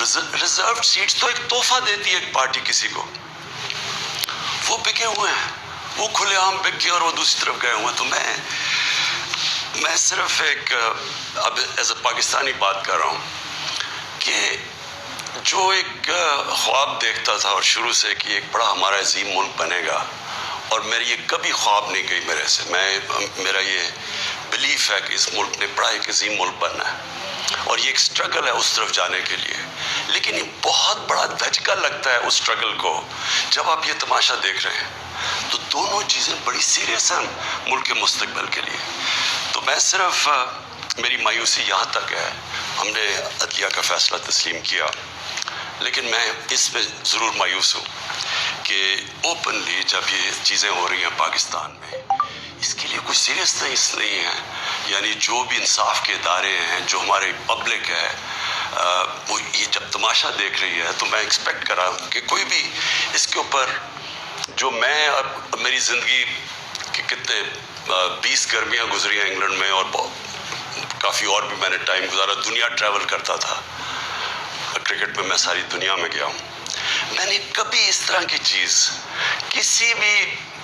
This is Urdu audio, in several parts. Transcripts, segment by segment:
ریزرو سیٹس تو ایک تحفہ دیتی ہے ایک پارٹی کسی کو، وہ بکے ہوئے ہیں، وہ کھلے عام بک گئے اور وہ دوسری طرف گئے ہوئے ہیں. تو میں صرف ایک اب ایز اے پاکستانی بات کر رہا ہوں کہ جو ایک خواب دیکھتا تھا اور شروع سے کہ ایک بڑا ہمارا عظیم ملک بنے گا، اور میری یہ کبھی خواب نہیں گئی میرے سے، میرا یہ بلیف ہے کہ اس ملک نے بڑا ایک عظیم ملک بننا ہے، اور یہ ایک سٹرگل ہے اس طرف جانے کے لیے. لیکن یہ بہت بڑا دھچکا لگتا ہے اس سٹرگل کو جب آپ یہ تماشا دیکھ رہے ہیں. تو دونوں چیزیں بڑی سیریس ہیں ملک کے مستقبل کے لیے. تو میں صرف میری مایوسی یہاں تک ہے، ہم نے عدلیہ کا فیصلہ تسلیم کیا، لیکن میں اس میں ضرور مایوس ہوں کہ اوپنلی جب یہ چیزیں ہو رہی ہیں پاکستان میں، اس کے لیے کوئی سیریسنس نہیں ہے. یعنی جو بھی انصاف کے ادارے ہیں، جو ہمارے پبلک ہے، وہ یہ جب تماشا دیکھ رہی ہے تو میں ایکسپیکٹ کر رہا ہوں کہ کوئی بھی اس کے اوپر، جو میں اب میری زندگی کے کتنے 20 گرمیاں گزری ہیں انگلینڈ میں، اور کافی اور بھی میں نے ٹائم گزارا، دنیا ٹریول کرتا تھا، کرکٹ میں میں ساری دنیا میں گیا ہوں. میں نے کبھی اس طرح کی چیز کسی بھی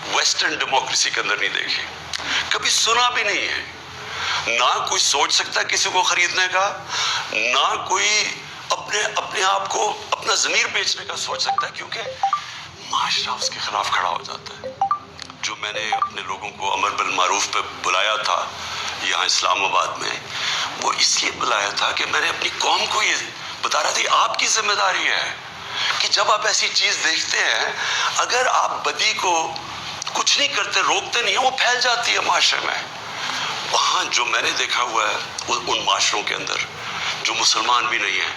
ویسٹرن ڈیموکریسی کے اندر نہیں دیکھی، کبھی سنا بھی نہیں ہے. نہ کوئی سوچ سکتا کسی کو خریدنے کا، نہ کوئی اپنے آپ کو اپنا ضمیر بیچنے کا سوچ سکتا ہے، کیونکہ معاشرہ اس کے خلاف کھڑا ہو جاتا ہے. جو میں نے اپنے لوگوں کو امر بالمعروف پہ بلایا تھا یہاں اسلام آباد میں، وہ اس لیے بلایا تھا کہ میں نے اپنی قوم کو یہ بتا رہا تھا آپ کی ذمہ داری ہے کہ جب آپ ایسی چیز دیکھتے ہیں، اگر آپ بدی کو کچھ نہیں کرتے، روکتے نہیں ہیں، وہ پھیل جاتی ہے معاشرے میں. وہاں جو میں نے دیکھا ہوا ہے ان معاشروں کے اندر جو مسلمان بھی نہیں ہیں،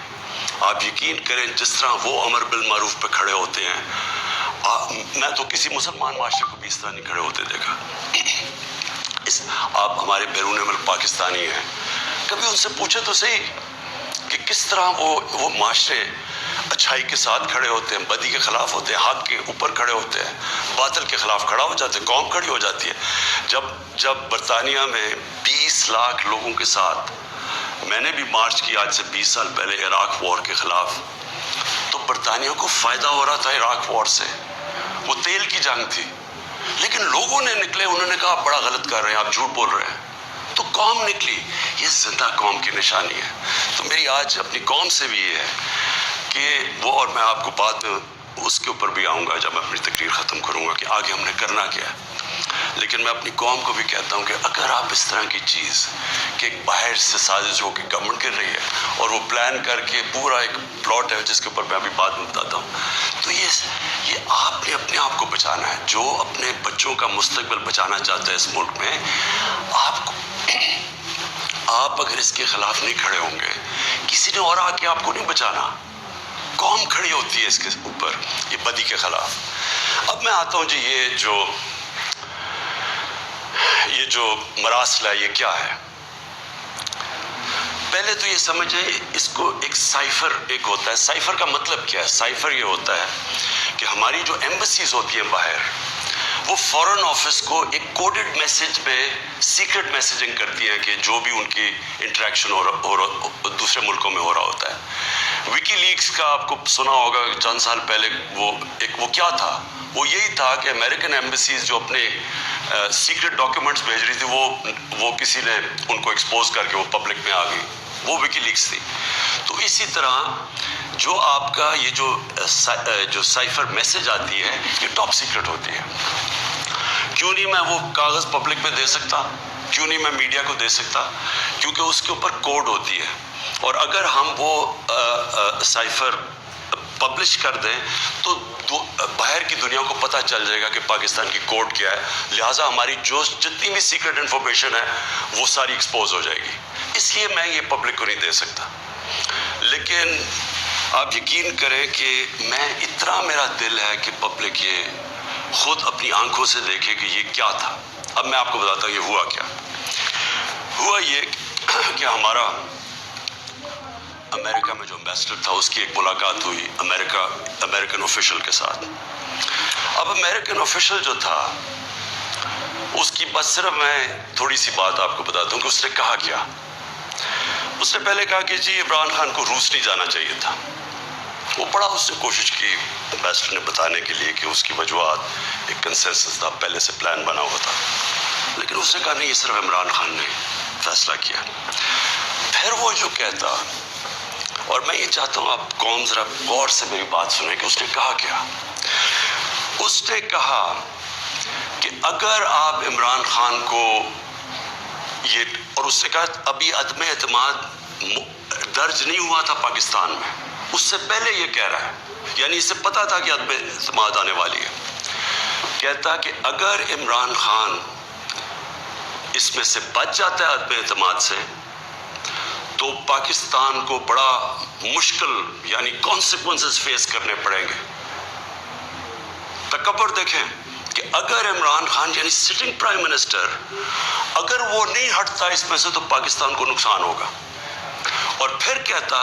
آپ یقین کریں جس طرح وہ امر بالمعروف پہ کھڑے ہوتے ہیں، میں تو کسی مسلمان معاشرے کو بھی اس طرح نہیں کھڑے ہوتے دیکھا. آپ ہمارے بیرون ملک پاکستانی ہیں، کبھی ان سے پوچھے تو صحیح کہ کس طرح وہ معاشرے اچھائی کے ساتھ کھڑے ہوتے ہیں، بدی کے خلاف ہوتے ہیں، حق کے اوپر کھڑے ہوتے ہیں، باطل کے خلاف کھڑا ہو جاتے ہیں، قوم کھڑی ہو جاتی ہے. جب برطانیہ میں 20 لاکھ لوگوں کے ساتھ میں نے بھی مارچ کی آج سے 20 سال پہلے عراق وار کے خلاف، تو برطانیہ کو فائدہ ہو رہا تھا عراق وار سے، وہ تیل کی جنگ تھی. لیکن لوگوں نے نکلے، انہوں نے کہا آپ بڑا غلط کر رہے ہیں، آپ جھوٹ بول رہے ہیں. تو قوم نکلی، یہ زندہ قوم کی نشانی ہے. تو میری آج اپنی قوم سے بھی یہ ہے کہ وہ، اور میں آپ کو بعد میں اس کے اوپر بھی آؤں گا جب میں اپنی تقریر ختم کروں گا کہ آگے ہم نے کرنا کیا ہے. لیکن میں اپنی قوم کو بھی کہتا ہوں کہ اگر آپ اس طرح کی چیز کہ ایک باہر سے سازش ہو کے گورنمنٹ کر رہی ہے اور وہ پلان کر کے پورا ایک پلاٹ ہے جس کے اوپر میں ابھی بعد میں بتاتا ہوں، تو یہ آپ نے اپنے آپ کو بچانا ہے. جو اپنے بچوں کا مستقبل بچانا چاہتا ہے اس ملک میں، آپ اگر اس کے خلاف نہیں کھڑے ہوں گے، کسی نے اور آ کے آپ کو نہیں بچانا. قوم کھڑی ہوتی ہے اس کے اوپر، یہ بدی کے خلاف. اب میں آتا ہوں جی، یہ جو مراسل ہے یہ کیا ہے. پہلے تو یہ سمجھیں اس کو ایک سائفر ایک ہوتا ہے. سائفر کا مطلب کیا ہے؟ سائفر یہ ہوتا ہے کہ ہماری جو ایمبیسیز ہوتی ہیں باہر، وہ فورن آفس کو ایک کوڈڈ میسج میں سیکرٹ میسیجنگ کرتی ہیں کہ جو بھی ان کی انٹریکشن دوسرے ملکوں میں ہو رہا ہوتا ہے. وکی لیکس کا آپ کو سنا ہوگا چند سال پہلے، وہ کیا تھا؟ وہ یہی تھا کہ امریکن ایمبیسیز جو اپنے سیکرٹ ڈاکیومنٹس بھیج رہی تھی، وہ کسی نے ان کو ایکسپوز کر کے وہ پبلک میں آ گئی، وہ وکی لیکس تھی. تو اسی طرح جو آپ کا یہ جو سائفر میسج آتی ہے، یہ ٹاپ سیکرٹ ہوتی ہے. کیوں نہیں میں وہ کاغذ پبلک میں دے سکتا؟ کیوں نہیں میں میڈیا کو دے سکتا؟ کیونکہ اس کے اوپر کوڈ ہوتی ہے، اور اگر ہم وہ سائفر پبلش کر دیں تو باہر کی دنیا کو پتہ چل جائے گا کہ پاکستان کی کوڈ کیا ہے. لہٰذا ہماری جتنی بھی سیکرٹ انفارمیشن ہے وہ ساری ایکسپوز ہو جائے گی. اس لیے میں یہ پبلک کو نہیں دے سکتا. لیکن آپ یقین کریں کہ میں اتنا میرا دل ہے کہ پبلک یہ خود اپنی آنکھوں سے دیکھے کہ یہ کیا تھا. اب میں آپ کو بتاتا ہوں یہ ہوا کیا. ہوا یہ کہ ہمارا امریکہ میں جو امبیسڈر تھا اس کی ایک ملاقات ہوئی امریکن آفیشل کے ساتھ. اب امریکن آفیشل جو تھا اس کی بس صرف میں تھوڑی سی بات آپ کو بتاتا ہوں کہ اس نے کہا کیا. اس نے پہلے کہا کہ جی عمران خان کو روس نہیں جانا چاہیے تھا. وہ بڑا اس نے کوشش کی امبیسڈر نے بتانے کے لیے کہ اس کی وجوہات ایک کنسنسس تھا، پہلے سے پلان بنا ہوا تھا، لیکن اس نے کہا نہیں، یہ صرف عمران خان نے فیصلہ کیا۔ پھر وہ جو کہتا، اور میں یہ چاہتا ہوں آپ قوم ذرا غور سے میری بات سنیں کہ اس نے کہا کیا۔ اس نے کہا کہ اگر آپ عمران خان کو یہ، اور اس نے کہا ابھی عدم اعتماد درج نہیں ہوا تھا پاکستان میں، اس سے پہلے یہ کہہ رہا ہے، یعنی اسے پتا تھا کہ عدم اعتماد آنے والی ہے۔ کہتا کہ اگر عمران خان اس میں سے بچ جاتا ہے عدم اعتماد سے، تو پاکستان کو بڑا مشکل یعنی کانسیکوینسز فیس کرنے پڑیں گے۔ تکبر دیکھیں کہ اگر عمران خان یعنی سٹنگ پرائم منسٹر اگر وہ نہیں ہٹتا اس میں سے تو پاکستان کو نقصان ہوگا۔ اور پھر کہتا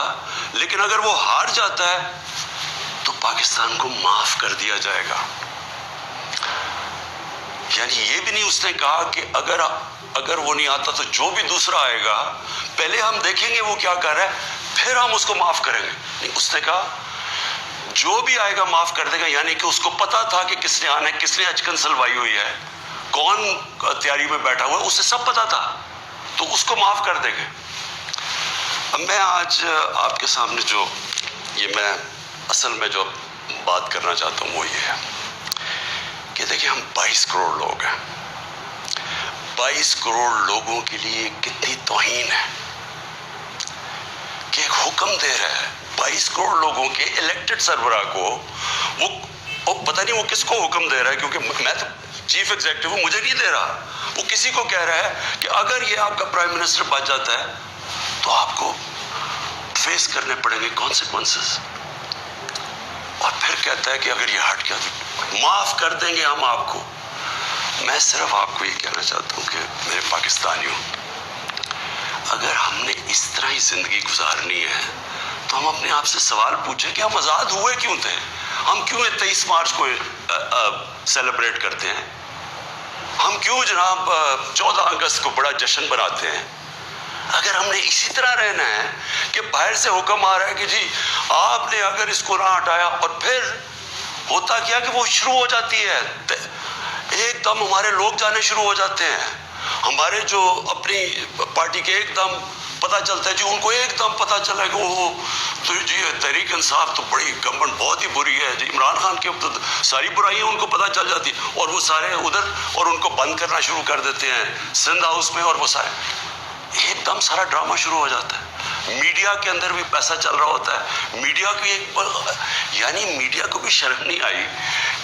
لیکن اگر وہ ہار جاتا ہے تو پاکستان کو معاف کر دیا جائے گا۔ یعنی یہ بھی نہیں اس نے کہا کہ اگر وہ نہیں آتا تو جو بھی دوسرا آئے گا پہلے ہم دیکھیں گے وہ کیا کر رہا ہے پھر ہم اس کو معاف کریں گے، نہیں، اس نے کہا جو بھی آئے گا معاف کر دے گا، یعنی کہ اس کو پتا تھا کہ کس نے آنا ہے، کس نے اچکن سلوائی ہوئی ہے، کون تیاری میں بیٹھا ہوا ہے، اسے سب پتا تھا، تو اس کو معاف کر دے گے۔ اب میں آج آپ کے سامنے جو میں اصل میں جو بات کرنا چاہتا ہوں وہ یہ ہے کہ دیکھیں ہم 22 کروڑ لوگ ہیں، 22 کروڑ لوگوں کے لیے کتنی توہین ہے کہ ایک حکم دے رہا ہے 22 کروڑ لوگوں کے الیکٹڈ سربراہ کو، وہ پتہ نہیں وہ کس کو حکم دے رہا ہے، کیونکہ میں تو چیف ایگزیکٹو ہوں، مجھے نہیں دے رہا، وہ کسی کو کہہ رہا ہے کہ اگر یہ آپ کا پرائم منسٹر بچ جاتا ہے تو آپ کو فیس کرنے پڑیں گے کانسیکوینسز۔ اور پھر کہتا ہے کہ اگر یہ ہٹ گیا تو معاف کر دیں گے ہم آپ کو۔ میں صرف آپ کو یہ کہنا چاہتا ہوں کہ میرے پاکستانیوں، اگر ہم نے اس طرح ہی زندگی گزارنی ہے تو ہم اپنے آپ سے سوال پوچھیں کہ ہم آزاد ہوئے کیوں تھے؟ ہم کیوں 23 مارچ کو سیلیبریٹ کرتے ہیں؟ ہم کیوں جناب 14 اگست کو بڑا جشن بناتے ہیں؟ اگر ہم نے اسی طرح رہنا ہے کہ باہر سے حکم آ رہا ہے کہ جی آپ نے اگر اس کو نہ ہٹایا، اور پھر ہوتا کیا کہ وہ شروع ہو جاتی ہے، ایک دم ہمارے لوگ جانے شروع ہو جاتے ہیں، ہمارے جو اپنی پارٹی کے ایک دم پتہ چلتا ہے جی، ان کو ایک دم پتہ چلا کہ وہ تو جی تحریک انصاف تو بڑی گورنمنٹ بہت ہی بری ہے جی، عمران خان کے تو ساری برائیاں ان کو پتہ چل جاتی، اور وہ سارے ادھر، اور ان کو بند کرنا شروع کر دیتے ہیں سندھ ہاؤس میں، اور وہ سارے ایک دم سارا ڈرامہ شروع ہو جاتا ہے۔ میڈیا کے اندر بھی پیسہ چل رہا ہوتا ہے، میڈیا کی یعنی میڈیا کو بھی شرم نہیں آئی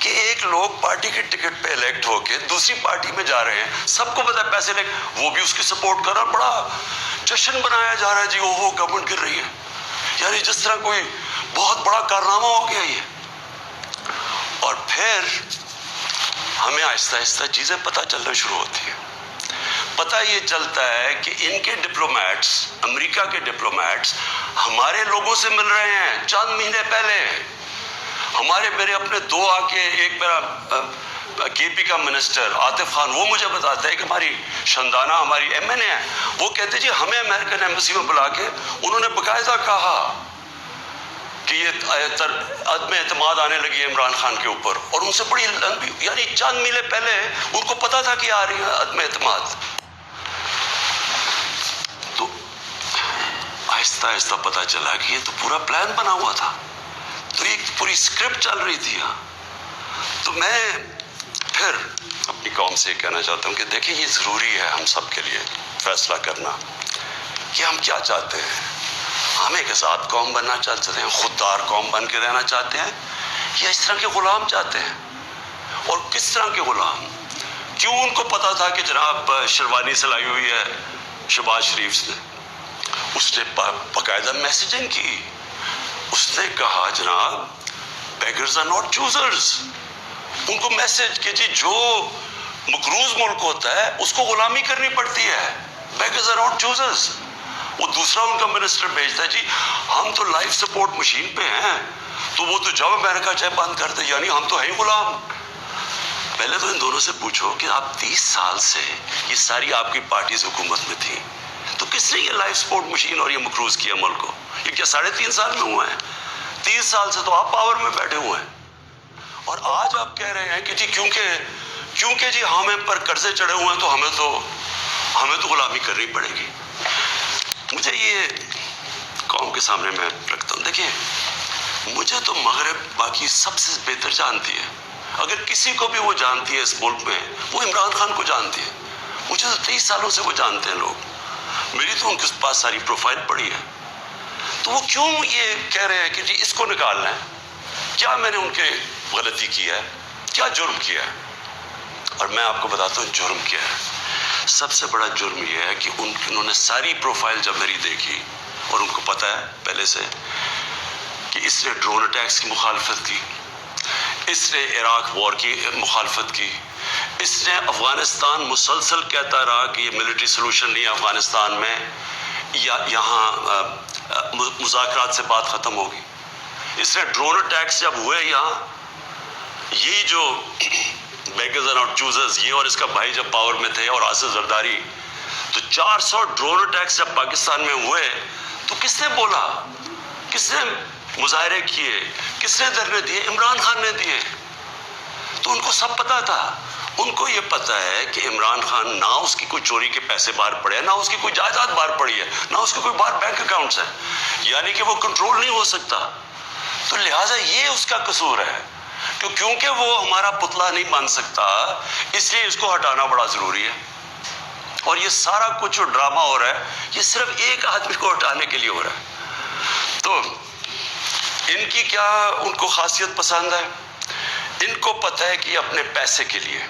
کہ ایک لوگ پارٹی کے ٹکٹ پہ الیکٹ ہو کے دوسری پارٹی میں جا رہے ہیں، سب کو پتا ہے پیسے لے، وہ بھی اس کی سپورٹ کر رہا، بڑا جشن بنایا جا رہا ہے جی وہ گورنمنٹ گر رہی ہے، یعنی جس طرح کوئی بہت بڑا کارنامہ ہو گیا یہ۔ اور پھر ہمیں آہستہ آہستہ چیزیں پتہ چلنا شروع ہوتی ہیں۔ پتہ یہ چلتا ہے کہ ان کے ڈپلومیٹس، امریکہ کے ڈپلومیٹس ہمارے لوگوں سے مل رہے ہیں چند مہینے پہلے، میرے اپنے دو آ کے، ایک میرا کے پی کا منسٹر عاطف خان، وہ مجھے بتاتا ہے کہ ہماری شندانہ ہماری ایم این اے ہے، وہ کہتے جی ہمیں امریکن ایمبیسی میں بلا کے انہوں نے باقاعدہ کہا کہ یہ عدم اعتماد آنے لگی ہے عمران خان کے اوپر، اور ان سے بڑی لمبی یعنی چند مہینے پہلے ان کو پتا تھا کہ آ رہی ہے عدم اعتماد۔ تو آہستہ آہستہ پتا چلا کہ یہ تو پورا پلان بنا ہوا تھا، تو ایک پوری اسکرپٹ چل رہی تھی یہاں۔ تو میں پھر اپنی قوم سے کہنا چاہتا ہوں کہ دیکھیں یہ ضروری ہے ہم سب کے لیے فیصلہ کرنا کہ ہم کیا چاہتے ہیں۔ ہم ایک آزاد قوم بننا چاہتے ہیں، خوددار قوم بن کے رہنا چاہتے ہیں، یا اس طرح کے غلام چاہتے ہیں؟ اور کس طرح کے غلام؟ کیوں ان کو پتا تھا کہ جناب شیروانی سلائی ہوئی ہے شہباز شریف نے؟ اس نے باقاعدہ میسیجنگ کی، اس نے کہا جناب بیگرز آر ناٹ چوزرز، ان کو میسج کہ جی جو مقروض ملک ہوتا ہے اس کو غلامی کرنی پڑتی ہے، بیگرز آر ناٹ چوزرز۔ وہ دوسرا ان کا منسٹر بھیجتا ہے جی ہم تو لائف سپورٹ مشین پہ ہیں، تو وہ تو جب امریکہ چاہے بند کر دے، یعنی ہم تو ہیں غلام۔ پہلے تو ان دونوں سے پوچھو کہ آپ 30 سال سے یہ ساری آپ کی پارٹیز حکومت میں تھی، تو کس نے یہ لائف سپورٹ مشین اور یہ مقروض کیا ملک کو؟ یہ کیا 3.5 سال میں ہوا ہے؟ 30 سال سے تو آپ پاور میں بیٹھے ہوئے ہیں، اور آج آپ کہہ رہے ہیں کہ جی کیونکہ جی ہمیں پر قرضے چڑھے ہوئے ہیں تو ہمیں تو غلامی کرنی پڑے گی. مجھے یہ قوم کے سامنے میں رکھتا ہوں، دیکھیں مجھے تو مغرب باقی سب سے بہتر جانتی ہے. اگر کسی کو بھی وہ جانتی ہے اس ملک میں، وہ عمران خان کو جانتی ہے. مجھے تو 30 سالوں سے وہ جانتے ہیں لوگ، میری تو ان کے پاس ساری پروفائل پڑی ہے. تو وہ کیوں یہ کہہ رہے ہیں کہ جی اس کو نکالنا ہے؟ کیا میں نے ان کے غلطی کی ہے؟ کیا جرم کیا ہے؟ اور میں آپ کو بتاتا ہوں جرم کیا ہے. سب سے بڑا جرم یہ ہے کہ انہوں نے ساری پروفائل جب میری دیکھی، اور ان کو پتا ہے پہلے سے کہ اس نے ڈرون اٹیکس کی مخالفت کی، اس نے عراق وار کی مخالفت کی، اس نے افغانستان مسلسل کہتا رہا کہ یہ ملٹری سلوشن نہیں ہے افغانستان میں، یا یہاں مذاکرات سے بات ختم ہوگی. اس نے ڈرون اٹیکس جب ہوئے یہاں، یہی جو بیگرز اور چوزرز، یہ اور اس کا بھائی جب پاور میں تھے اور آصف زرداری، تو 400 ڈرون اٹیکس جب پاکستان میں ہوئے تو کس نے بولا؟ کس نے مظاہرے کیے؟ کس نے دھرنے دیے؟ عمران خان نے دیے. تو ان کو سب پتا تھا. ان کو یہ پتا ہے کہ عمران خان نہ اس کی کوئی چوری کے پیسے باہر پڑے، نہ اس کی کوئی جائیداد باہر پڑی ہے، نہ اس کے کوئی باہر بینک اکاؤنٹس ہیں، یعنی کہ وہ کنٹرول نہیں ہو سکتا. تو لہٰذا یہ اس کا قصور ہے کہ کیونکہ وہ ہمارا پتلا نہیں بن سکتا، اس لیے اس کو ہٹانا بڑا ضروری ہے. اور یہ سارا کچھ جو ڈرامہ ہو رہا ہے، یہ صرف ایک آدمی کو ہٹانے کے لیے ہو رہا ہے. تو ان کی کیا ان کو خاصیت پسند ہے؟ ان کو پتہ ہے کہ اپنے پیسے کے لیے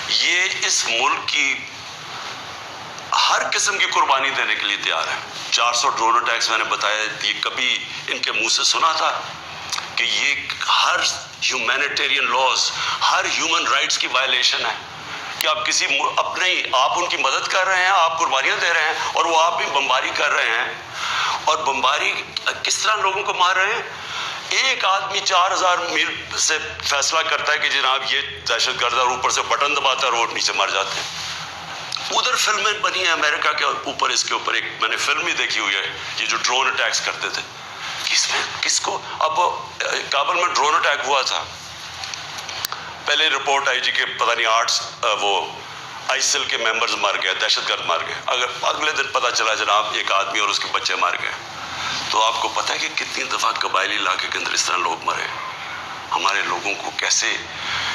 یہ اس ملک کی ہر قسم کی قربانی دینے کے لیے تیار ہے. 400 ڈرون اٹیکس میں نے بتایا، یہ کبھی ان کے منہ سے سنا تھا کہ یہ ہر ہیومینیٹیرین لاز، ہر ہیومن رائٹس کی وائلیشن ہے کہ آپ کسی آپ ان کی مدد کر رہے ہیں، آپ قربانیاں دے رہے ہیں، اور وہ آپ بھی بمباری کر رہے ہیں. اور بمباری کس طرح لوگوں کو مار رہے ہیں؟ ایک آدمی 4000 میل سے فیصلہ کرتا ہے کہ جناب یہ دہشت گرد ہے، اور اوپر سے بٹن دباتا ہے اور وہ نیچے مر جاتے ہیں. ادھر فلمیں بنی ہیں امریکہ کے اوپر، اس کے اوپر ایک میں نے فلم بھی دیکھی ہوئی ہے، یہ جو ڈرون اٹیکس کرتے تھے. کس کو اب کابل میں ڈرون اٹیک ہوا تھا، پہلے رپورٹ آئی جی کہ پتہ نہیں 8 وہ آئیسل کے ممبرز مر گئے، دہشت گرد مر گئے. اگلے دن پتہ چلا جناب ایک آدمی اور اس کے بچے مر گئے. تو آپ کو پتہ ہے کہ کتنی دفعہ قبائلی علاقے کے اندر اس طرح لوگ مرے. ہمارے لوگوں کو کیسے،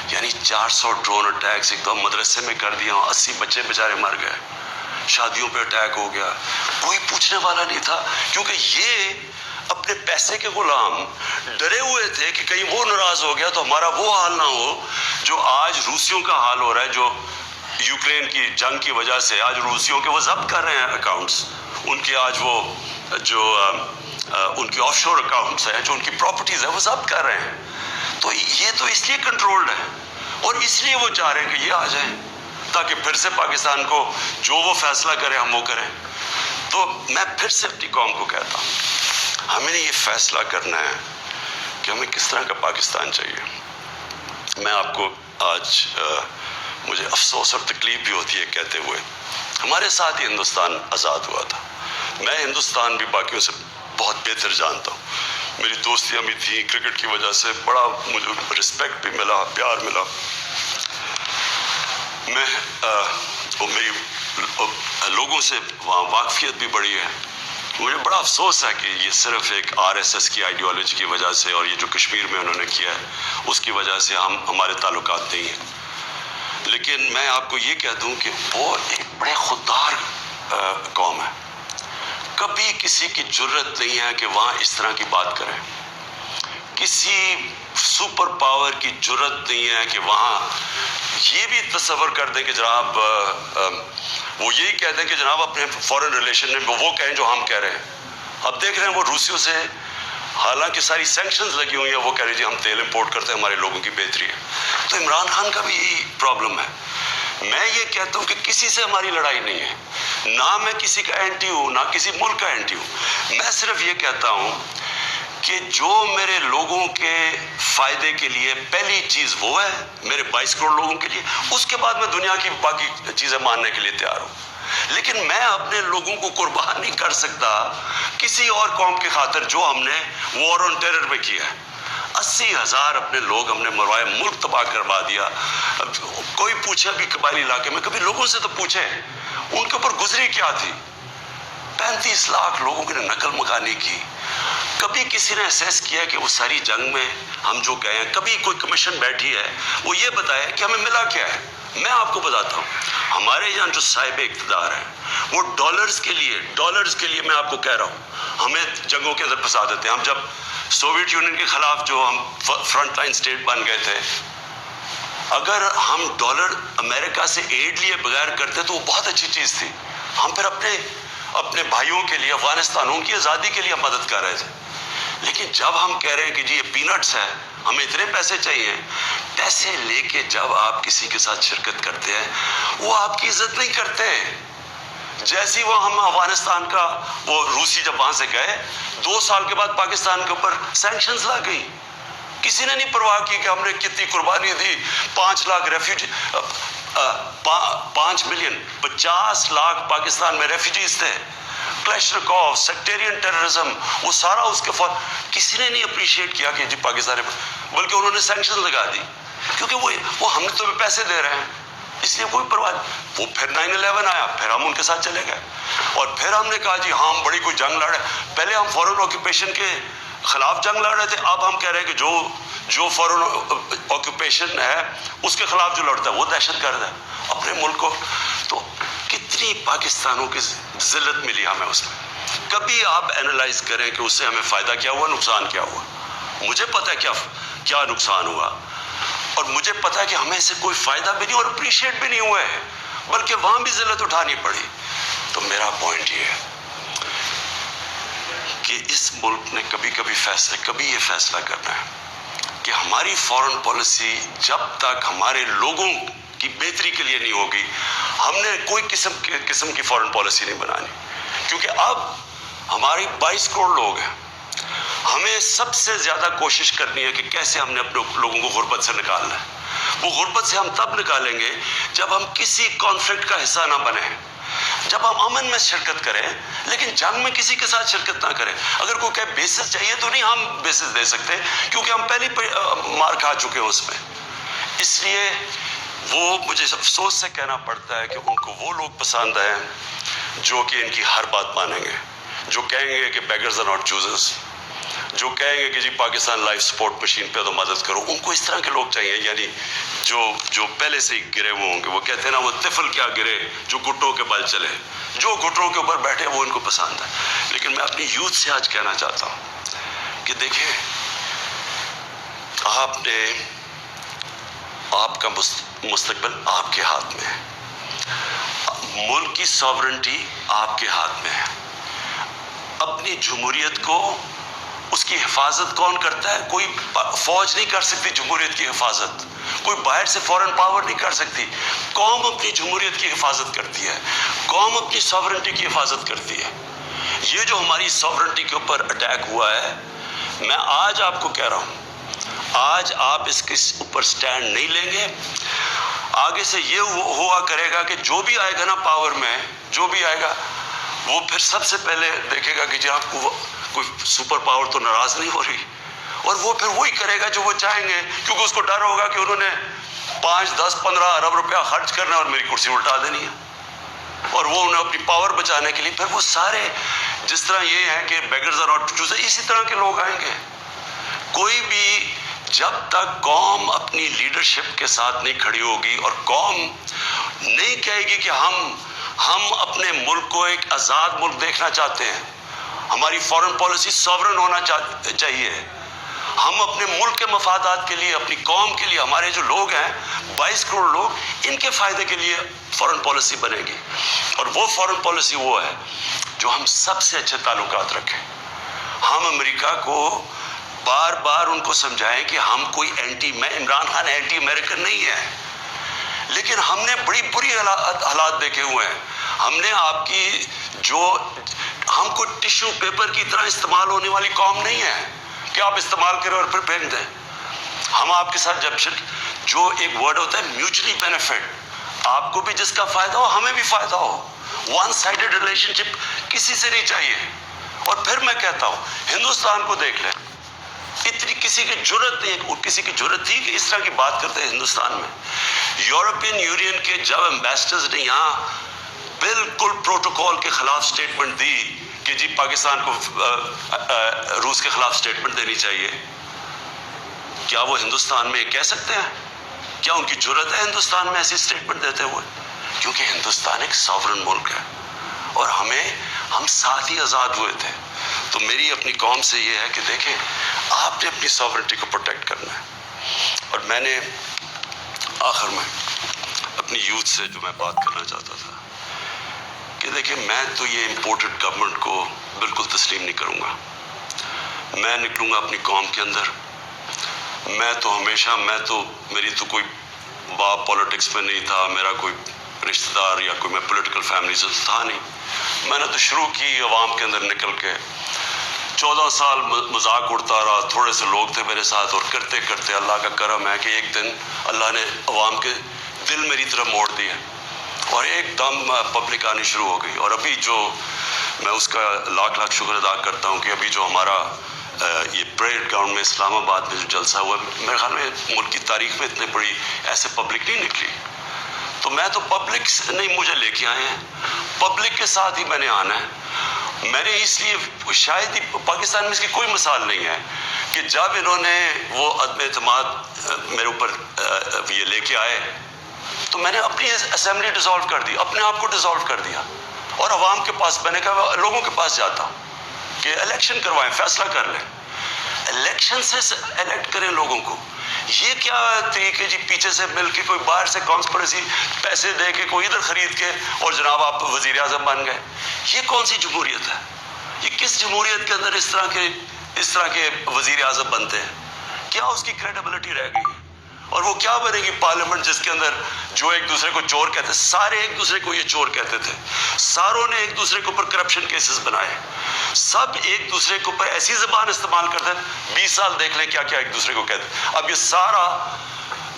یعنی 400 ڈرون اٹیکس ایک دم مدرسے میں کر دیا، 80 بچے بیچارے مر گئے، شادیوں پہ اٹیک ہو گیا، کوئی پوچھنے والا نہیں تھا. کیونکہ یہ اپنے پیسے کے غلام ڈرے ہوئے تھے کہ کہیں وہ ناراض ہو گیا تو ہمارا وہ حال نہ ہو جو آج روسیوں کا حال ہو رہا ہے، جو یوکرین کی جنگ کی وجہ سے آج روسیوں کے وہ ضبط کر رہے ہیں اکاؤنٹس، ان کے آج وہ جو ان کی آف شور اکاؤنٹس ہیں، جو ان کی پراپرٹیز ہیں، وہ ضبط کر رہے ہیں. تو یہ تو اس لیے کنٹرولڈ ہے، اور اس لیے وہ چاہ رہے ہیں کہ یہ آ جائیں تاکہ پھر سے پاکستان کو جو وہ فیصلہ کریں ہم وہ کریں. تو میں پھر سے اپنی قوم کو کہتا ہوں، ہمیں نے یہ فیصلہ کرنا ہے کہ ہمیں کس طرح کا پاکستان چاہیے. میں آپ کو آج مجھے افسوس اور تکلیف بھی ہوتی ہے کہتے ہوئے، ہمارے ساتھ ہی ہندوستان آزاد ہوا تھا. میں ہندوستان بھی باقیوں سے بہت بہتر جانتا ہوں، میری دوستیاں بھی تھیں، کرکٹ کی وجہ سے بڑا مجھے رسپیکٹ بھی ملا، پیار ملا. میں میری لوگوں سے وہاں واقفیت بھی بڑی ہے. مجھے بڑا افسوس ہے کہ یہ صرف ایک RSS کی آئیڈیالوجی کی وجہ سے، اور یہ جو کشمیر میں انہوں نے کیا ہے اس کی وجہ سے ہمارے تعلقات نہیں ہیں. لیکن میں آپ کو یہ کہہ دوں کہ وہ ایک بڑے خوددار قوم ہے. کبھی کسی کی جرت نہیں ہے کہ وہاں اس طرح کی بات کریں. کسی سپر پاور کی جرت نہیں ہے کہ وہاں یہ بھی تصور کر دیں کہ جناب وہ یہی کہہ دیں کہ جناب اپنے فورن ریلیشن میں وہ کہیں جو ہم کہہ رہے ہیں. اب دیکھ رہے ہیں وہ روسیوں سے حالانکہ ساری سینکشنز لگی ہوئی ہیں، وہ کہہ رہے جی ہم تیل امپورٹ کرتے ہیں، ہمارے لوگوں کی بہتری ہے. تو عمران خان کا بھی یہی پرابلم ہے. میں یہ کہتا ہوں کہ کسی سے ہماری لڑائی نہیں ہے، نہ میں کسی کا اینٹی ہوں، نہ کسی ملک کا اینٹی ہوں. میں صرف یہ کہتا ہوں کہ جو میرے لوگوں کے فائدے کے لیے پہلی چیز وہ ہے، میرے 22 کروڑ لوگوں کے لیے، اس کے بعد میں دنیا کی باقی چیزیں ماننے کے لیے تیار ہوں. لیکن میں اپنے لوگوں کو قربان نہیں کر سکتا کسی اور قوم کی خاطر جو ہم نے وار آن ٹیرر میں کیا ہے. 80,000 اپنے لوگ ہم نے مروائے, ملک تباہ کروا دیا. کوئی پوچھے بھی قبائلی علاقے میں, کبھی لوگوں سے تو پوچھے ان کے اوپر گزری کیا تھی. 35 لاکھ لوگوں کی نقل مکانی کی. کبھی کسی نے اسیس کیا کہ وہ ساری جنگ میں ہم جو گئے ہیں, کبھی کوئی کمیشن بیٹھی ہے وہ یہ بتائے کہ ہمیں ملا کیا ہے؟ میں آپ کو بتاتا ہوں, ہمارے یہاں جو صاحب اقتدار ہیں وہ ڈالرز کے لیے میں آپ کو کہہ رہا ہوں ہمیں جنگوں کے اندر پھنسا دیتے ہیں. ہم جب سوویت یونین کے خلاف جو ہم فرنٹ لائن اسٹیٹ بن گئے تھے, اگر ہم ڈالر امریکہ سے ایڈ لیے بغیر کرتے تو وہ بہت اچھی چیز تھی. ہم پھر اپنے بھائیوں کے لیے, افغانستانوں کی آزادی کے لیے مدد کر رہے تھے. لیکن جب ہم کہہ رہے ہیں کہ جی یہ پینٹس ہے, ہمیں اتنے پیسے چاہیے, پیسے لے کے جب آپ کسی کے ساتھ شرکت کرتے ہیں وہ آپ کی عزت نہیں کرتے. جیسی وہ ہم افغانستان کا وہ روسی جب وہاں سے گئے 2 سال کے بعد پاکستان کے اوپر سینکشنز لگ گئی. کسی نے نہیں پرواہ کی کہ ہم نے کتنی قربانی دی. 5 لاکھ ریفیوجی, 5 ملین 50 لاکھ پاکستان میں ریفیوجیز تھے. کلیشنکوف, سیکٹیرین ٹیررزم, وہ سارا اس کے فوراً کسی نے نہیں اپریشیٹ کیا کہ جی پاکستان, بلکہ انہوں نے سینکشن لگا دی کیونکہ وہ ہم تو پیسے دے رہے ہیں اس لیے کوئی پرواہ نہیں. وہ پھر 9/11 آیا, پھر ہم ان کے ساتھ چلے گئے اور پھر ہم نے کہا جی ہاں ہم بڑی کوئی جنگ لڑ رہے. پہلے ہم فورن آکوپیشن کے خلاف جنگ لڑ رہے تھے, اب ہم کہہ رہے ہیں کہ جو فورن آکوپیشن ہے اس کے خلاف جو لڑتا ہے وہ دہشت گرد ہے اپنے ملک کو. تو کتنی پاکستانوں کی ذلت ملی ہمیں اس میں. کبھی آپ اینالائز کریں کہ اس سے ہمیں فائدہ کیا ہوا, نقصان کیا ہوا. مجھے پتا ہے کیا نقصان ہوا, اور مجھے پتا ہے کہ ہمیں سے کوئی فائدہ بھی نہیں اور اپریشیٹ بھی نہیں ہوا ہے, بلکہ وہاں بھی ذلت اٹھانی پڑی. تو میرا پوائنٹ یہ ہے کہ اس ملک نے کبھی یہ فیصلہ کرنا ہے کہ ہماری فورن پالیسی جب تک ہمارے لوگوں کی بہتری کے لیے نہیں ہوگی, ہم نے کوئی قسم کی فورن پالیسی نہیں بنانی. کیونکہ اب ہماری 22 کروڑ لوگ ہیں, ہمیں سب سے زیادہ کوشش کرنی ہے کہ کیسے ہم نے اپنے لوگوں کو غربت سے نکالنا ہے. وہ غربت سے ہم تب نکالیں گے جب ہم کسی کانفلکٹ کا حصہ نہ بنیں, جب ہم امن میں شرکت کریں لیکن جنگ میں کسی کے ساتھ شرکت نہ کریں. اگر کوئی کہے بیسس چاہیے تو نہیں ہم بیسس دے سکتے کیونکہ ہم پہلے مار کھا چکے ہیں اس میں. اس لیے وہ مجھے افسوس سے کہنا پڑتا ہے کہ ان کو وہ لوگ پسند ہیں جو کہ ان کی ہر بات مانیں گے, جو کہیں گے کہ بیگرز آر ناٹ چوزرز, جو کہیں گے کہ جی پاکستان لائف سپورٹ مشین پہ تو مدد کرو. ان کو اس طرح کے لوگ چاہیے, یعنی جو پہلے سے ہی گرے ہوئے ہوں گے. وہ کہتے ہیں نا وہ طفل کیا گرے جو گھٹنوں کے بل چلے, جو گھٹنوں کے اوپر بیٹھے وہ ان کو پسند ہے. لیکن میں اپنی یوتھ سے آج کہنا چاہتا ہوں کہ دیکھیں, آپ کا مستقبل آپ کے ہاتھ میں ہے, ملک کی ساورنٹی آپ کے ہاتھ میں ہے. اپنی جمہوریت کو, اس کی حفاظت کون کرتا ہے؟ کوئی فوج نہیں کر سکتی جمہوریت کی حفاظت, کوئی باہر سے فورن پاور نہیں کر سکتی. قوم اپنی جمہوریت کی حفاظت کرتی ہے, قوم اپنی ساورنٹی کی حفاظت کرتی ہے. یہ جو ہماری ساورنٹی کے اوپر اٹیک ہوا ہے, میں آج آپ کو کہہ رہا ہوں, آج آپ اس کے اوپر سٹینڈ نہیں لیں گے, آگے سے یہ ہوا کرے گا کہ جو بھی آئے گا نا پاور میں, جو بھی آئے گا وہ پھر سب سے پہلے دیکھے گا کہ جی آپ کو کوئی سپر پاور تو ناراض نہیں ہو رہی, اور وہ پھر وہی کرے گا جو وہ چاہیں گے, کیونکہ اس کو ڈر ہوگا کہ انہوں نے 5, 10, 15 ارب روپیہ خرچ کرنا اور میری کرسی الٹا دینی ہے. اور وہ انہیں اپنی پاور بچانے کے لیے پھر وہ سارے, جس طرح یہ ہے کہ بیگرز آر ناٹ چوزرز, اسی طرح کے لوگ آئیں گے. کوئی بھی جب تک قوم اپنی لیڈرشپ کے ساتھ نہیں کھڑی ہوگی اور قوم نہیں کہے گی کہ ہم اپنے ملک کو ایک آزاد ملک دیکھنا چاہتے ہیں, ہماری فورن پالیسی ساورن ہونا چاہیے, ہم اپنے ملک کے مفادات کے لیے, اپنی قوم کے لیے, ہمارے جو لوگ ہیں 22 کروڑ لوگ, ان کے فائدے کے لیے فورن پالیسی بنے گی. اور وہ فورن پالیسی وہ ہے جو ہم سب سے اچھے تعلقات رکھیں. ہم امریکہ کو بار بار ان کو سمجھائیں کہ ہم کوئی میں عمران خان اینٹی امریکن نہیں ہے, لیکن ہم نے بڑی بری حالات دیکھے ہوئے ہیں. ہم نے آپ کی ہم کوئی ٹیشو پیپر کی طرح استعمال ہونے والی قوم نہیں ہے کہ آپ استعمال کریں اور پھر پھینک دیں. ہم آپ کے ساتھ جو ایک ورڈ ہوتا ہے میوچلی بینیفٹ, آپ کو بھی جس کا فائدہ ہو ہمیں بھی فائدہ ہو, ون سائڈڈ ریلیشن شپ کسی سے نہیں چاہیے. اور پھر میں کہتا ہوں ہندوستان کو دیکھ لیں, اتنی کسی کی جرت نہیں, کسی کی جرت تھی کہ اس طرح کی بات کرتے ہیں ہندوستان میں. یورپین یونین کے جب ایمبیسڈرز نے یہاں بالکل پروٹوکول کے خلاف سٹیٹمنٹ دی کہ جی پاکستان کو روس کے خلاف سٹیٹمنٹ دینی چاہیے, کیا وہ ہندوستان میں کہہ سکتے ہیں؟ کیا ان کی جرت ہے ہندوستان میں ایسی سٹیٹمنٹ دیتے ہوئے؟ کیونکہ ہندوستان ایک ساورن ملک ہے اور ہم ساتھ ہی آزاد ہوئے تھے. تو میری اپنی قوم سے یہ ہے کہ دیکھیں آپ نے اپنی ساورنٹی کو پروٹیکٹ کرنا ہے. اور میں نے آخر میں اپنی یوتھ سے جو میں بات کرنا چاہتا تھا کہ دیکھیں میں تو یہ امپورٹڈ گورنمنٹ کو بالکل تسلیم نہیں کروں گا. میں نکلوں گا اپنی قوم کے اندر. میں تو میری تو کوئی باپ پولیٹکس میں نہیں تھا, میرا کوئی رشتہ دار یا کوئی میں پولیٹیکل فیملی سے تھا نہیں. میں نے تو شروع کی عوام کے اندر نکل کے 14 سال مذاق اڑتا رہا. تھوڑے سے لوگ تھے میرے ساتھ اور کرتے کرتے اللہ کا کرم ہے کہ ایک دن اللہ نے عوام کے دل میری طرف موڑ دیے اور ایک دم پبلک آنی شروع ہو گئی. اور ابھی جو میں اس کا لاکھ لاکھ شکر ادا کرتا ہوں کہ ابھی جو ہمارا یہ پریڈ گراؤنڈ میں اسلام آباد میں جو جلسہ ہوا, میرے خیال میں ملک کی تاریخ میں اتنے بڑی ایسے پبلک نہیں نکلی. تو میں تو پبلک نہیں مجھے لے کے آئے ہیں, پبلک کے ساتھ ہی میں نے آنا ہے. میں نے اس لیے شاید ہی پاکستان میں اس کی کوئی مثال نہیں ہے کہ جب انہوں نے وہ عدم اعتماد میرے اوپر یہ لے کے آئے تو میں نے اپنی اسمبلی ڈیزالو کر دی, اپنے آپ کو ڈیزالو کر دیا اور عوام کے پاس میں نے کہا لوگوں کے پاس جاتا ہوں کہ الیکشن کروائیں, فیصلہ کر لیں, الیکشن سے الیکٹ کریں لوگوں کو. یہ کیا طریقے جی پیچھے سے مل کے کوئی باہر سے کانسپریسی پیسے دے کے کوئی ادھر خرید کے اور جناب آپ وزیر اعظم بن گئے. یہ کون سی جمہوریت ہے؟ یہ کس جمہوریت کے اندر اس طرح کے وزیر اعظم بنتے ہیں؟ کیا اس کی کریڈیبلٹی رہ گئی؟ اور وہ کیا بنے گی پارلیمنٹ جس کے اندر جو ایک دوسرے کو چور کہتے, سارے ایک دوسرے کو یہ چور کہتے تھے, ساروں نے ایک دوسرے کے اوپر کرپشن کیسز بنائے, سب ایک دوسرے کے اوپر ایسی زبان استعمال کرتے ہیں. 20 سال دیکھ لیں کیا کیا ایک دوسرے کو کہتے. اب یہ سارا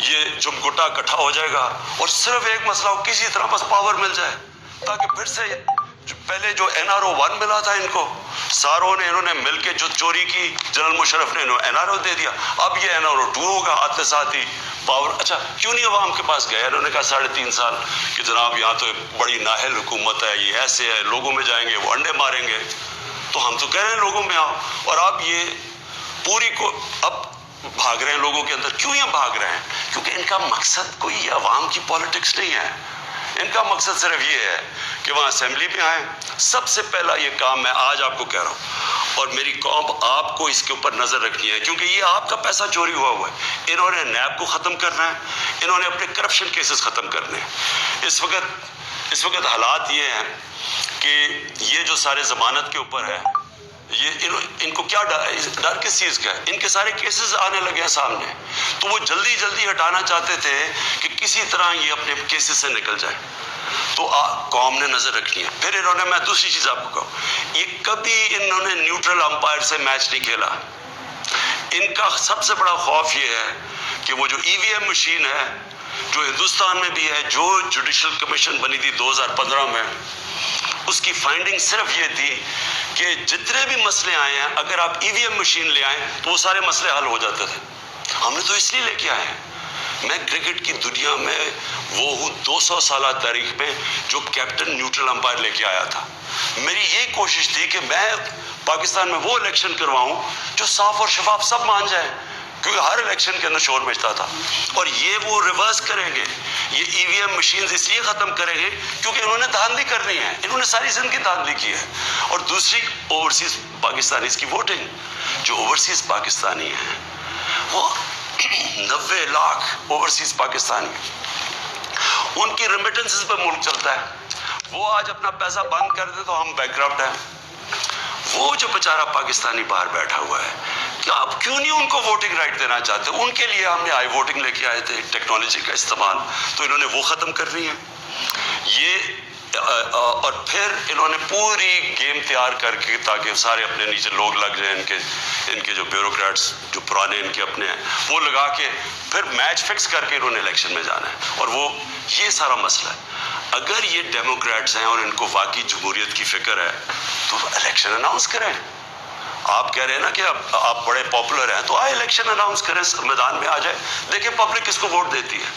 یہ جمگٹا اکٹھا ہو جائے گا اور صرف ایک مسئلہ ہو, کسی طرح بس پاور مل جائے تاکہ پھر سے پہلے جو NRO 1 ملا تھا ان کو, ساروں نے انہوں نے مل کے جو چوری کی جنرل مشرف نے NRO دے دیا. اب یہ NRO 2 ہوگا, آتے ساتھ ہی پاور. اچھا کیوں نہیں عوام کے پاس گئے؟ انہوں نے کہا 3.5 سال کہ جناب یہاں تو بڑی نااہل حکومت ہے, یہ ایسے ہے, لوگوں میں جائیں گے وہ انڈے ماریں گے. تو ہم تو کہہ رہے ہیں لوگوں میں آؤ, اور آپ یہ پوری کو اب بھاگ رہے ہیں لوگوں کے اندر. کیوں یہ بھاگ رہے ہیں؟ کیونکہ ان کا مقصد کوئی عوام کی پالیٹکس نہیں ہے. ان کا مقصد صرف یہ ہے کہ وہاں اسمبلی میں آئیں. سب سے پہلا یہ کام میں آج آپ کو کہہ رہا ہوں اور میری قوم آپ کو اس کے اوپر نظر رکھنی ہے کیونکہ یہ آپ کا پیسہ چوری ہوا ہے. انہوں نے نیب کو ختم کرنا ہے, انہوں نے اپنے کرپشن کیسز ختم کرنے ہیں. اس وقت حالات یہ ہیں کہ یہ جو سارے ضمانت کے اوپر ہے, یہ ان کو کیا ڈر کس چیز کا ہے؟ ان کے سارے کیسز آنے لگے ہیں سامنے, تو وہ جلدی ہٹانا چاہتے تھے کہ کسی طرح یہ اپنے کیسز سے نکل جائے. تو قوم نے نظر رکھنی ہے. پھر انہوں نے, میں دوسری چیز آپ کو کہوں, یہ کبھی انہوں نے نیوٹرل امپائر سے میچ نہیں کھیلا. ان کا سب سے بڑا خوف یہ ہے کہ وہ جو EVM مشین ہے جو ہندوستان میں بھی ہے, جو جوڈیشل کمیشن بنی تھی 2015 میں, اس کی فائنڈنگ صرف یہ تھی کہ جتنے بھی مسئلے آئے ہیں اگر آپ EVM مشین لے آئیں تو وہ سارے مسئلے حل ہو جاتے تھے. ہم نے تو اس لیے لے کے آئے ہیں. میں کرکٹ کی دنیا میں وہ ہوں 200 سالہ تاریخ میں جو کیپٹن نیوٹرل امپائر لے کے آیا تھا. میری یہ کوشش تھی کہ میں پاکستان میں وہ الیکشن کرواؤں جو صاف اور شفاف سب مان جائیں, کیونکہ ہر الیکشن کے اندر شور مچتا تھا. اور یہ وہ ریورس کریں گے, یہ EVM مشینز اس لیے ختم کریں گے کیونکہ انہوں نے دھاندلی کرنی ہے. انہوں نے ساری زندگی دھاندلی کی ہے. اور دوسری اوورسیز پاکستانیز کی ووٹنگ, جو اوورسیز پاکستانی ہیں وہ 90 لاکھ اوورسیز پاکستانی, ان کی ریمیٹنسز پہ ملک چلتا ہے. وہ آج اپنا پیسہ بند کر دے تو ہم بینکرپٹ ہیں. وہ جو بیچارہ پاکستانی باہر بیٹھا ہوا ہے, کہ آپ کیوں نہیں ان کو ووٹنگ رائٹ دینا چاہتے؟ ان کے لیے ہم نے آئی ووٹنگ لے کے آئے تھے, ٹیکنالوجی کا استعمال, تو انہوں نے وہ ختم کرنی ہے. یہ اور پھر انہوں نے پوری گیم تیار کر کے تاکہ سارے اپنے نیچے لوگ لگ جائیں, ان کے جو بیوروکریٹس جو پرانے ان کے اپنے ہیں وہ لگا کے پھر میچ فکس کر کے انہوں نے الیکشن میں جانا ہے. اور وہ یہ سارا مسئلہ ہے. اگر یہ ڈیموکریٹس ہیں اور ان کو واقعی جمہوریت کی فکر ہے تو الیکشن اناؤنس کریں. آپ کہہ رہے ہیں نا کہ آپ بڑے پاپولر ہیں تو آئے الیکشن اناؤنس کریں, میدان میں آ جائے, دیکھیں پبلک کس کو ووٹ دیتی ہے.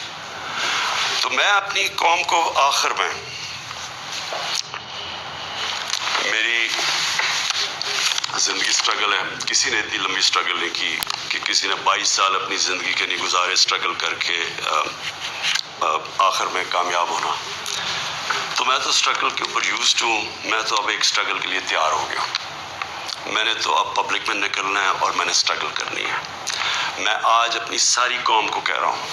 تو میں اپنی قوم کو آخر میں, میری زندگی سٹرگل ہے, کسی نے اتنی لمبی سٹرگل نہیں کی کہ کسی نے 22 سال اپنی زندگی کے نہیں گزارے سٹرگل کر کے آخر میں کامیاب ہونا. تو میں تو سٹرگل کے اوپر یوزڈ ہوں, میں تو اب ایک سٹرگل کے لیے تیار ہو گیا. میں نے تو اب پبلک میں نکلنا ہے اور میں نے سٹرگل کرنی ہے. میں آج اپنی ساری قوم کو کہہ رہا ہوں,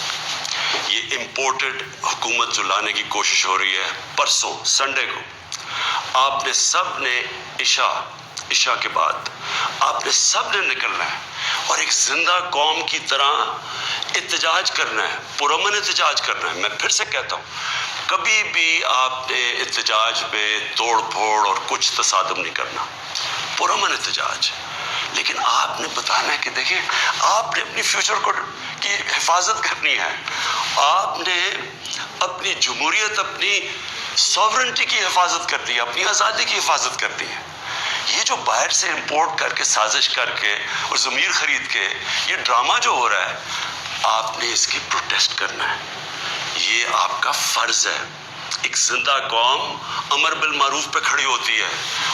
یہ امپورٹڈ حکومت جو لانے کی کوشش ہو رہی ہے, پرسوں سنڈے کو آپ نے سب نے عشاء کے بعد آپ نے سب نے نکلنا ہے اور ایک زندہ قوم کی طرح احتجاج کرنا ہے, پرامن احتجاج کرنا ہے. میں پھر سے کہتا ہوں, کبھی بھی آپ نے احتجاج پہ توڑ پھوڑ اور کچھ تصادم نہیں کرنا, پرامن احتجاج. لیکن آپ نے بتانا ہے کہ دیکھیں آپ نے اپنی فیوچر کو کی حفاظت کرنی ہے, آپ نے اپنی جمہوریت, اپنی سوورنٹی کی حفاظت کرنی ہے, اپنی آزادی کی حفاظت کرنی ہے. یہ جو باہر سے امپورٹ کر کے سازش کر کے اور ضمیر خرید کے یہ ڈرامہ جو ہو رہا ہے, آپ نے اس کی پروٹیسٹ کرنا ہے. یہ آپ کا فرض ہے. ایک زندہ قوم امر بالمعروف پہ کھڑی ہوتی ہے,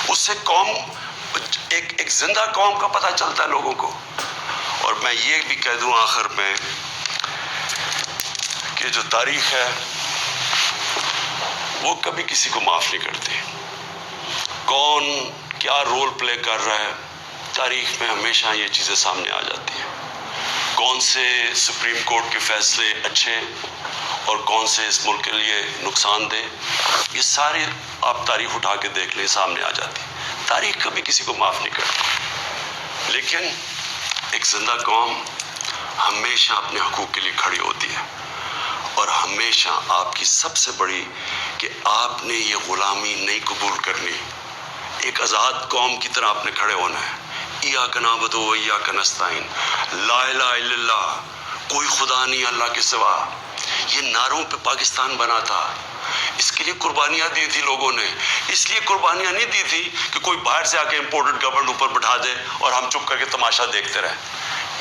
اس سے قوم ایک زندہ قوم کا پتہ چلتا ہے لوگوں کو. اور میں یہ بھی کہہ دوں آخر میں کہ جو تاریخ ہے وہ کبھی کسی کو معاف نہیں کرتی. کون کیا رول پلے کر رہا ہے, تاریخ میں ہمیشہ یہ چیزیں سامنے آ جاتی ہیں. کون سے سپریم کورٹ کے فیصلے اچھے اور کون سے اس ملک کے لیے نقصان دہ, یہ سارے آپ تاریخ اٹھا کے دیکھ لیں, سامنے آ جاتی. تاریخ کبھی کسی کو معاف نہیں کرتی, لیکن ایک زندہ قوم ہمیشہ اپنے حقوق کے لیے کھڑی ہوتی ہے. اور ہمیشہ آپ کی سب سے بڑی کہ آپ نے یہ غلامی نہیں قبول کرنی, ایک آزاد قوم کی طرح آپ نے کھڑے ہونا ہے. ایاک نعبد و ایاک نستعین, لا الہ الا اللہ, کوئی خدا نہیں اللہ کے سوا. یہ نعروں پہ پاکستان بنا تھا, اس کے لیے قربانیاں دی تھی لوگوں نے. اس لیے قربانیاں نہیں دی تھی کہ کوئی باہر سے آ کے امپورٹڈ گورنمنٹ اوپر بٹھا دے اور ہم چپ کر کے تماشا دیکھتے رہیں.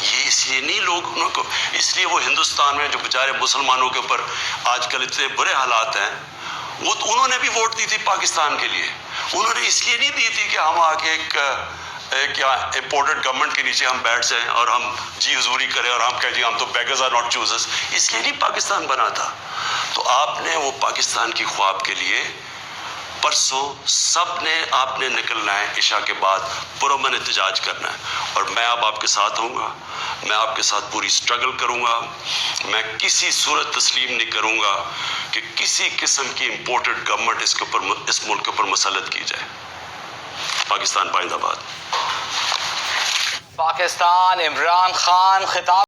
یہ اس لیے نہیں لوگوں کو, اس لیے وہ ہندوستان میں جو بیچارے مسلمانوں کے اوپر آج کل اتنے برے حالات ہیں, وہ انہوں نے بھی ووٹ دی تھی پاکستان کے لیے. انہوں نے اس لیے نہیں دی تھی کہ ہم آ کے ایک کیا امپورٹڈ گورنمنٹ کے نیچے ہم بیٹھ جائیں اور ہم جی حضوری کریں اور ہم کہیں جی ہم تو بیگرز آر ناٹ چوزرز. اس لیے نہیں پاکستان بنا تھا. تو آپ نے وہ پاکستان کی خواب کے لیے پرسوں سب نے آپ نے نکلنا ہے, عشاء کے بعد پرامن احتجاج کرنا ہے. اور میں اب آپ کے ساتھ ہوں گا, میں آپ کے ساتھ پوری سٹرگل کروں گا. میں کسی صورت تسلیم نہیں کروں گا کہ کسی قسم کی امپورٹڈ گورنمنٹ اس ملک کے اوپر مسلط کی جائے. پاکستان پائندہ باد. پاکستان عمران خان خطاب